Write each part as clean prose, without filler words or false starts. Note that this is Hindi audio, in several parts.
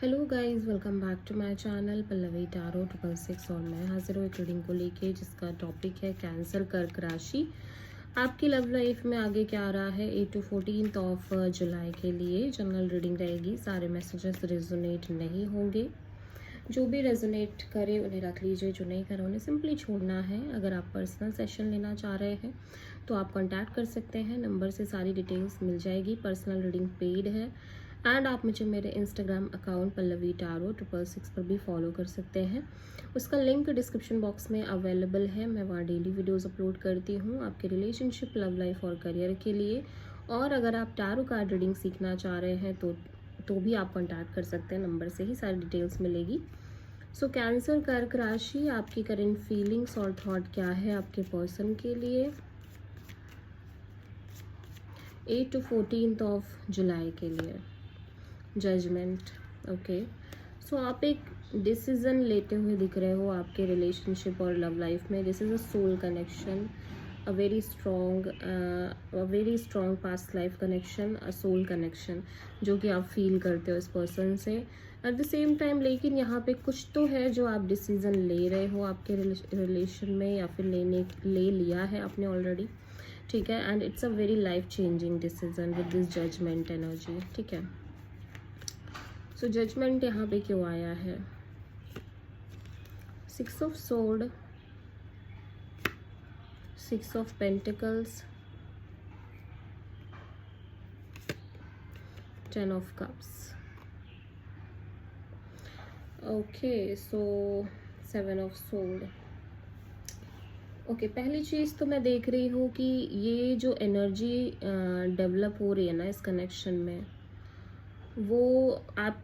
Hello guys, welcome back to my channel Pallavi tarot 666 और मैं हाजिर हूँ एक रीडिंग को लेके जिसका टॉपिक है कैंसर कर्क राशि। आपकी लव लाइफ में आगे क्या आ रहा है 8 to 14 ऑफ जुलाई के लिए जनरल रीडिंग रहेगी। सारे मैसेजेस रेजोनेट नहीं होंगे, जो भी रेजोनेट करे उन्हें रख लीजिए, जो नहीं करे उन्हें सिंपली छोड़ना है। अगर आप पर्सनल सेशन लेना चाह रहे हैं तो आप कांटेक्ट कर सकते हैं, नंबर से सारी डिटेल्स मिल जाएगी। पर्सनल रीडिंग पेड है एंड आप मुझे मेरे इंस्टाग्राम अकाउंट पल्लवी टारो 666 पर भी फॉलो कर सकते हैं। उसका लिंक डिस्क्रिप्शन बॉक्स में अवेलेबल है। मैं वहाँ डेली वीडियोस अपलोड करती हूँ आपके रिलेशनशिप, लव लाइफ और करियर के लिए। और अगर आप टारो कार्ड रीडिंग सीखना चाह रहे हैं तो भी आप कांटेक्ट कर सकते हैं, नंबर से ही सारी डिटेल्स मिलेगी। सो कैंसर कर्क राशि, आपकी करंट फीलिंग्स और थॉट क्या है आपके पर्सन के लिए 8 to 14 ऑफ जुलाई के लिए। Judgement, okay. सो आप एक डिसीजन लेते हुए दिख रहे हो आपके रिलेशनशिप और लव लाइफ में। This is a soul connection, a very strong past life connection, a soul connection जो कि आप फील करते हो इस पर्सन से एट द सेम टाइम। लेकिन यहाँ पे कुछ तो है जो आप डिसीजन ले रहे हो आपके रिलेशन में, या फिर ले लिया है आपने ऑलरेडी, ठीक है। And it's a very life changing decision with this judgement energy, ठीक है। सो जजमेंट यहाँ पे क्यों आया है? 6 of sword, 6 of pentacles, 10 of cups, okay. So 7 of sword, okay. पहली चीज़ तो मैं देख रही हूँ कि ये जो एनर्जी डेवलप हो रही है ना इस कनेक्शन में, वो आप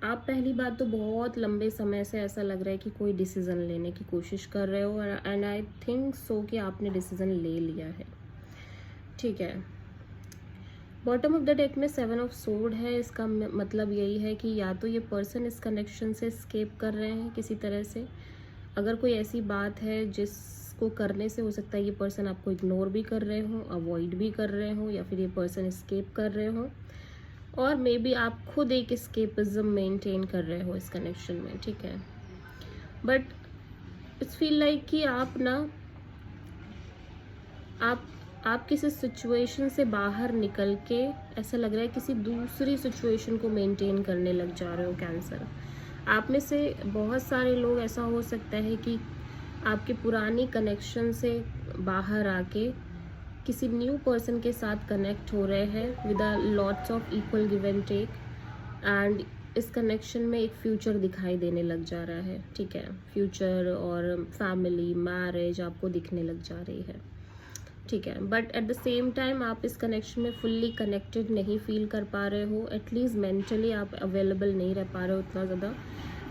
पहली बात तो बहुत लंबे समय से ऐसा लग रहा है कि कोई डिसीज़न लेने की कोशिश कर रहे हो एंड आई थिंक सो कि आपने डिसीज़न ले लिया है, ठीक है। बॉटम ऑफ द डेक में 7 ऑफ सोर्ड है। इसका मतलब यही है कि या तो ये पर्सन इस कनेक्शन से स्केप कर रहे हैं किसी तरह से। अगर कोई ऐसी बात है जिसको करने से हो सकता है ये पर्सन आपको इग्नोर भी कर रहे हो, अवॉइड भी कर रहे हो, या फिर ये पर्सन स्केप कर रहे हो, और मे बी आप खुद एक स्केपिज्म मेंटेन कर रहे हो इस कनेक्शन में, ठीक है। बट इट्स फील लाइक कि आप किसी सिचुएशन से बाहर निकल के ऐसा लग रहा है किसी दूसरी सिचुएशन को मेंटेन करने लग जा रहे हो कैंसर। आप में से बहुत सारे लोग, ऐसा हो सकता है कि आपके पुरानी कनेक्शन से बाहर आके किसी न्यू पर्सन के साथ कनेक्ट हो रहे हैं with a lots of equal give and take, and इस कनेक्शन में एक फ्यूचर दिखाई देने लग जा रहा है, ठीक है। फ्यूचर और फैमिली, मैरिज आपको दिखने लग जा रही है, ठीक है। But at the same time आप इस कनेक्शन में फुल्ली कनेक्टेड नहीं फील कर पा रहे हो, एटलीस्ट मेंटली आप अवेलेबल नहीं रह पा रहे हो उतना ज़्यादा,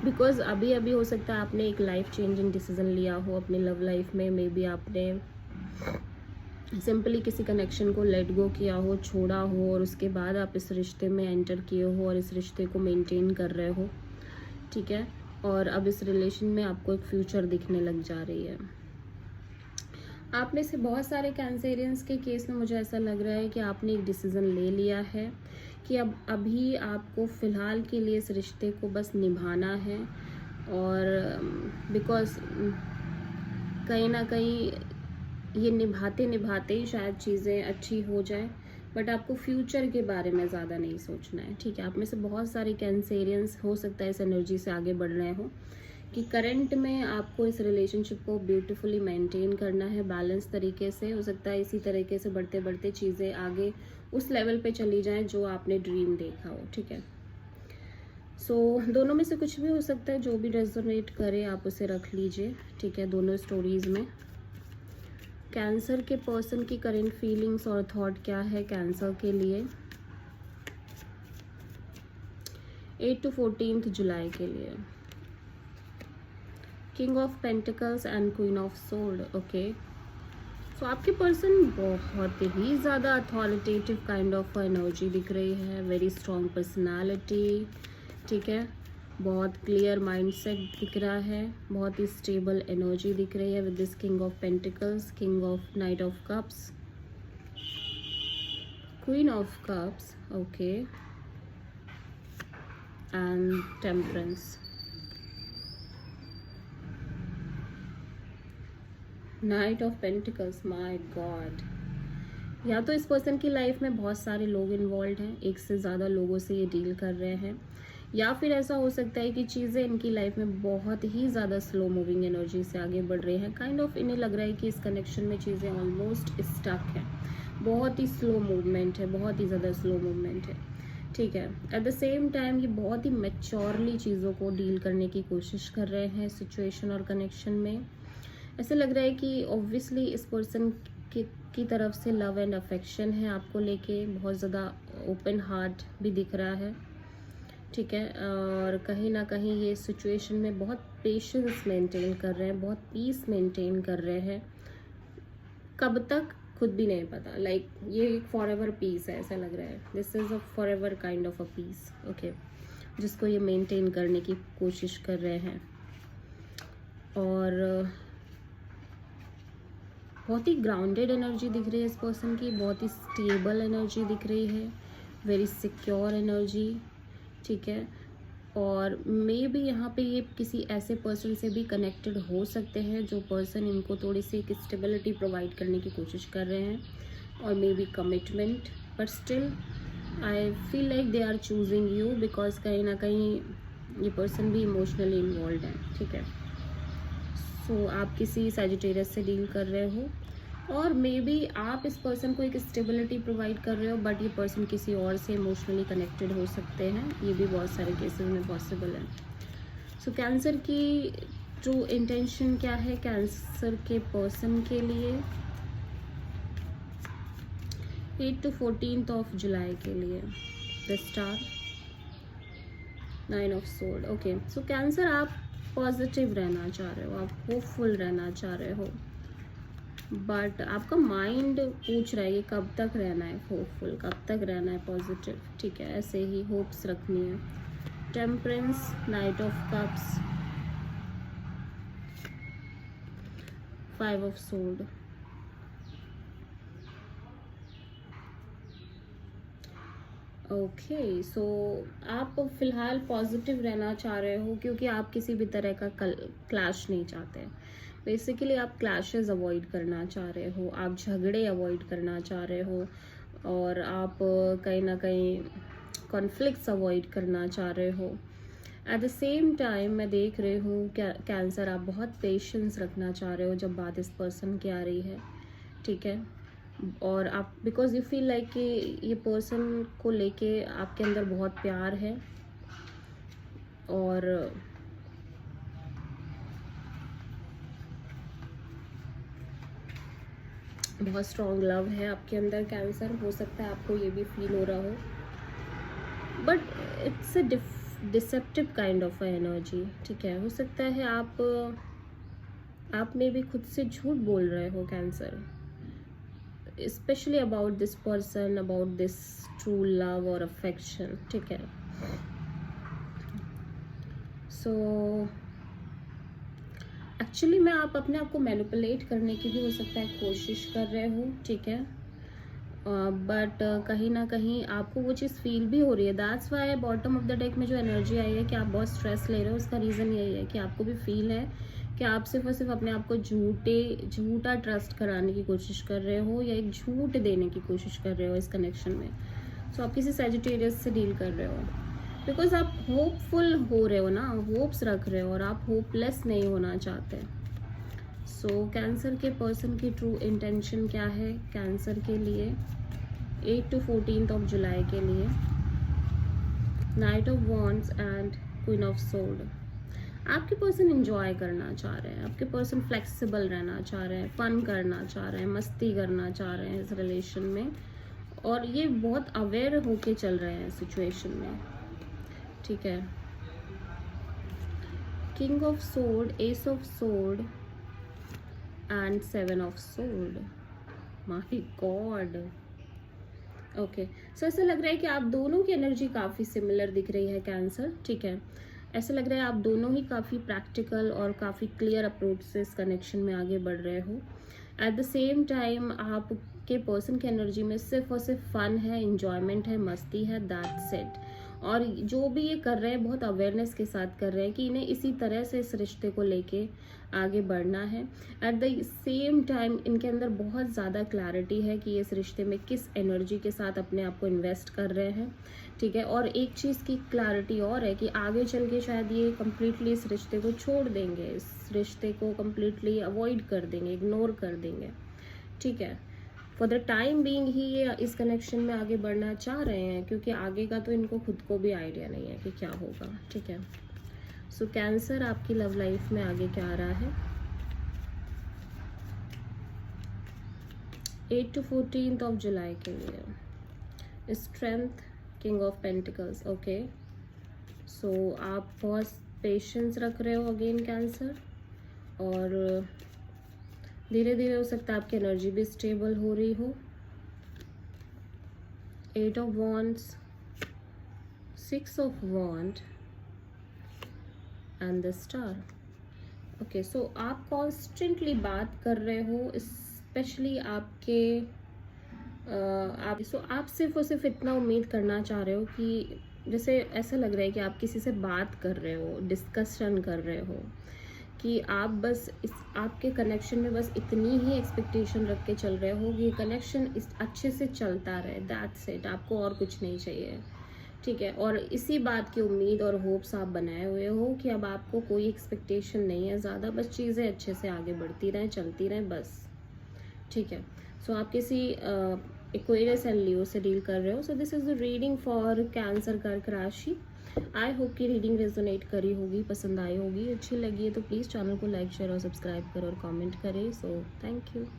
बिकॉज अभी अभी हो सकता है आपने एक लाइफ चेंजिंग डिसीजन लिया हो अपनी लव लाइफ में। मे बी आपने सिंपली किसी कनेक्शन को लेट गो किया हो, छोड़ा हो, और उसके बाद आप इस रिश्ते में एंटर किए हो और इस रिश्ते को मेंटेन कर रहे हो, ठीक है। और अब इस रिलेशन में आपको एक फ्यूचर दिखने लग जा रही है। आप में से बहुत सारे कैंसेरियंस के केस में मुझे ऐसा लग रहा है कि आपने एक डिसीज़न ले लिया है कि अब अभी आपको फ़िलहाल के लिए इस रिश्ते को बस निभाना है, और बिकॉज कहीं ना कहीं ये निभाते निभाते ही शायद चीज़ें अच्छी हो जाए, बट आपको फ्यूचर के बारे में ज़्यादा नहीं सोचना है, ठीक है। आप में से बहुत सारे कैंसेरियंस हो सकता है इस एनर्जी से आगे बढ़ रहे हो कि करंट में आपको इस रिलेशनशिप को ब्यूटीफुली मेंटेन करना है बैलेंस तरीके से। हो सकता है इसी तरीके से बढ़ते बढ़ते चीज़ें आगे उस लेवल पे चली जाएं जो आपने ड्रीम देखा हो, ठीक है। सो दोनों में से कुछ भी हो सकता है, जो भी रेजोनेट करे आप उसे रख लीजिए, ठीक है। दोनों स्टोरीज में कैंसर के पर्सन की करंट फीलिंग्स और थॉट क्या है कैंसर के लिए 8 to 14 जुलाई के लिए। King of pentacles and queen of sword, okay. So आपके पर्सन बहुत ही ज़्यादा अथॉरिटेटिव काइंड ऑफ एनर्जी दिख रही है, वेरी स्ट्रॉन्ग पर्सनालिटी, ठीक है। बहुत क्लियर माइंडसेट दिख रहा है, बहुत ही स्टेबल एनर्जी दिख रही है with this king of pentacles, king of night of cups, queen of cups, okay, and temperance. Knight of pentacles, my God. या तो इस पर्सन की लाइफ में बहुत सारे लोग इन्वॉल्व हैं, एक से ज़्यादा लोगों से ये डील कर रहे हैं, या फिर ऐसा हो सकता है कि चीज़ें इनकी लाइफ में बहुत ही ज़्यादा स्लो मूविंग एनर्जी से आगे बढ़ रही हैं। काइंड ऑफ इन्हें लग रहा है कि इस कनेक्शन में चीज़ें ऑलमोस्ट स्टक हैं, बहुत ही स्लो मूवमेंट है, बहुत ही ज़्यादा स्लो मूवमेंट है, ठीक है। एट द सेम टाइम ये बहुत ही मैच्योरली चीज़ों को डील करने की कोशिश कर रहे हैं सिचुएशन और कनेक्शन में। ऐसे लग रहा है कि ऑब्वियसली इस पर्सन की तरफ से लव एंड अफेक्शन है आपको लेके, बहुत ज़्यादा ओपन हार्ट भी दिख रहा है, ठीक है। और कहीं ना कहीं ये सिचुएशन में बहुत पेशेंस मेंटेन कर रहे हैं, बहुत पीस मेंटेन कर रहे हैं। कब तक खुद भी नहीं पता, लाइक ये एक फॉर एवर पीस है, ऐसा लग रहा है। This is a forever kind of a peace, okay, जिसको ये मेंटेन करने की कोशिश कर रहे हैं। और बहुत ही ग्राउंडेड एनर्जी दिख रही है इस पर्सन की, बहुत ही स्टेबल एनर्जी दिख रही है, वेरी सिक्योर एनर्जी, ठीक है। और मे बी यहाँ पे ये किसी ऐसे पर्सन से भी कनेक्टेड हो सकते हैं जो पर्सन इनको थोड़ी सी एक स्टेबिलिटी प्रोवाइड करने की कोशिश कर रहे हैं, और maybe commitment, but still I feel like they are choosing you, because कहीं ना कहीं ये पर्सन भी इमोशनली इन्वॉल्व है, ठीक है। सो आप किसी सैजिटेरियस से डील कर रहे हो, और मे बी आप इस पर्सन को एक स्टेबिलिटी प्रोवाइड कर रहे हो, बट ये पर्सन किसी और से इमोशनली कनेक्टेड हो सकते हैं, ये भी बहुत सारे केसेस में पॉसिबल है। सो कैंसर की ट्रू इंटेंशन क्या है कैंसर के पर्सन के लिए 8 to 14 ऑफ जुलाई के लिए? The star, 9 of sword, okay. So cancer, आप पॉजिटिव रहना चाह रहे हो, आप होपफुल रहना चाह रहे हो, बट आपका माइंड पूछ रहा है कि कब तक रहना है होपफुल, कब तक रहना है पॉजिटिव, ठीक है, ऐसे ही होप्स रखनी है। Temperance, knight of cups, 5 of sword, okay. So आप फिलहाल पॉजिटिव रहना चाह रहे हो, क्योंकि आप किसी भी तरह का क्लैश नहीं चाहते हैं। बेसिकली आप क्लैशेस अवॉइड करना चाह रहे हो, आप झगड़े अवॉइड करना चाह रहे हो, और आप कहीं ना कहीं कॉन्फ्लिक्ट्स अवॉइड करना चाह रहे हो। एट द सेम टाइम मैं देख रही हूँ कैंसर, आप बहुत पेशेंस रखना चाह रहे हो जब बात इस पर्सन की आ रही है, ठीक है। और आप बिकॉज यू फील लाइक कि ये पर्सन को लेके आपके अंदर बहुत प्यार है, और बहुत स्ट्रॉन्ग लव है आपके अंदर कैंसर। हो सकता है आपको ये भी फील हो रहा हो, but it's a deceptive kind of energy, ठीक है। हो सकता है आप में भी खुद से झूठ बोल रहे हो cancer, specially about this person, about this true love और अफेक्शन, ठीक है। सो एक्चुअली मैं आप अपने आप को मैनिपुलेट करने की भी हो सकता है कोशिश कर रहे हो, ठीक है, बट कहीं ना कहीं आपको वो चीज़ फील भी हो रही है। That's why bottom of the deck में जो एनर्जी आई है कि आप बहुत स्ट्रेस ले रहे हो, उसका रीज़न यही है कि आपको भी फील है कि आप सिर्फ और सिर्फ अपने आप को झूठा ट्रस्ट कराने की कोशिश कर रहे हो, या एक झूठ देने की कोशिश कर रहे हो इस कनेक्शन में। सो आप किसी सैजिटेरियस से डील कर रहे हो, बिकॉज आप होपफुल हो रहे हो ना, होप्स रख रहे हो, और आप होपलेस नहीं होना चाहते। सो कैंसर के पर्सन की ट्रू इंटेंशन क्या है कैंसर के लिए 8 to 14 ऑफ जुलाई के लिए? Night of wands and queen of sword. आपके पर्सन इंजॉय करना चाह रहे हैं, आपके पर्सन फ्लेक्सिबल रहना चाह रहे हैं, फन करना चाह रहे हैं, मस्ती करना चाह रहे हैं इस रिलेशन में, और ये बहुत अवेयर होके चल रहे हैं सिचुएशन में, ठीक है। King of sword, ace of sword and 7 of sword, my god, okay. So ऐसा लग रहा है कि आप दोनों की एनर्जी काफ़ी सिमिलर दिख रही है कैंसर, ठीक है। ऐसा लग रहा है आप दोनों ही काफ़ी प्रैक्टिकल और काफ़ी क्लियर अप्रोच से इस कनेक्शन में आगे बढ़ रहे हो। एट द सेम टाइम आपके पर्सन की एनर्जी में सिर्फ और सिर्फ फन है, इंजॉयमेंट है, मस्ती है, दैट्स इट। और जो भी ये कर रहे हैं बहुत अवेयरनेस के साथ कर रहे हैं कि इन्हें इसी तरह से इस रिश्ते को लेके आगे बढ़ना है। एट द सेम टाइम इनके अंदर बहुत ज़्यादा क्लैरिटी है कि इस रिश्ते में किस एनर्जी के साथ अपने आप को इन्वेस्ट कर रहे हैं, ठीक है। और एक चीज़ की क्लैरिटी और है कि आगे चल के शायद ये कम्प्लीटली इस रिश्ते को छोड़ देंगे, इस रिश्ते को कम्प्लीटली अवॉइड कर देंगे, इग्नोर कर देंगे, ठीक है। फॉर द टाइम बीइंग ही ये इस कनेक्शन में आगे बढ़ना चाह रहे हैं, क्योंकि आगे का तो इनको खुद को भी आइडिया नहीं है कि क्या होगा, ठीक है। सो कैंसर आपकी लव लाइफ में आगे क्या आ रहा है 8 to 14 ऑफ जुलाई के लिए। Strength, king of pentacles, okay. So आप बहुत पेशेंस रख रहे हो अगेन कैंसर, और धीरे धीरे हो सकता है आपकी एनर्जी भी स्टेबल हो रही हो। 8 of wands, 6 of wand and the star, okay. So आप कॉन्स्टेंटली बात कर रहे हो, स्पेशली आपके आप सिर्फ और सिर्फ इतना उम्मीद करना चाह रहे हो कि जैसे ऐसा लग रहा है कि आप किसी से बात कर रहे हो, डिस्कशन कर रहे हो, कि आप बस इस आपके कनेक्शन में बस इतनी ही एक्सपेक्टेशन रख के चल रहे हो कि कनेक्शन इस अच्छे से चलता रहे, दैट्स इट, आपको और कुछ नहीं चाहिए, ठीक है। और इसी बात की उम्मीद और होप्स आप बनाए हुए हो कि अब आपको कोई एक्सपेक्टेशन नहीं है ज़्यादा, बस चीज़ें अच्छे से आगे बढ़ती रहें, चलती रहें बस, ठीक है। सो आप किसी एक्वेरियस एंड लियो से डील कर रहे हो। So this is the reading for cancer कर्क राशि। आई होप कि रीडिंग रेजोनेट करी होगी, पसंद आई होगी, अच्छी लगी है तो प्लीज़ चैनल को लाइक शेयर और सब्सक्राइब करो और कमेंट करें। So thank you.